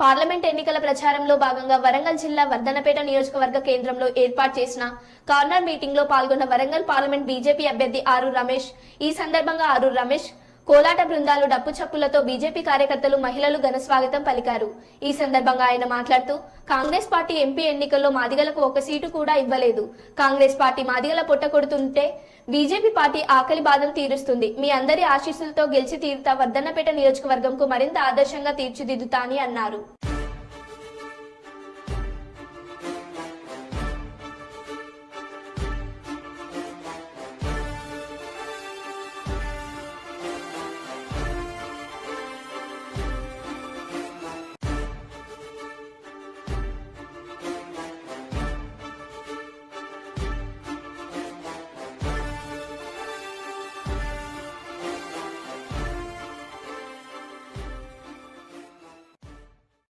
Parliament ఎన్నికల ప్రచారంలో భాగంగా వరంగల్ జిల్లా వర్ధన్నపేట నియోజకవర్గ కేంద్రంలో ఏర్పాటు చేసిన కార్నర్ మీటింగ్ లో పాల్గొన్న వరంగల్ పార్లమెంట్ బీజేపీ అభ్యర్థి ఆరూర్ రమేష్. ఈ సందర్భంగా ఆరూర్ రమేష్, కోలాట బృందాలు, డప్పు చప్పులతో బీజేపీ కార్యకర్తలు, మహిళలు ఘన స్వాగతం పలికారు. ఈ సందర్భంగా ఆయన మాట్లాడుతూ, కాంగ్రెస్ పార్టీ ఎంపీ ఎన్నికల్లో మాదిగలకు ఒక సీటు కూడా ఇవ్వలేదు. కాంగ్రెస్ పార్టీ మాదిగల పొట్ట కొడుతుంటే బీజేపీ పార్టీ ఆకలి బాధను తీరుస్తుంది. మీ అందరి ఆశీస్సులతో గెలిచి తీరుతా వర్ధన్నపేట నియోజకవర్గంకు మరింత ఆదర్శంగా తీర్చిదిద్దుతా అని అన్నారు.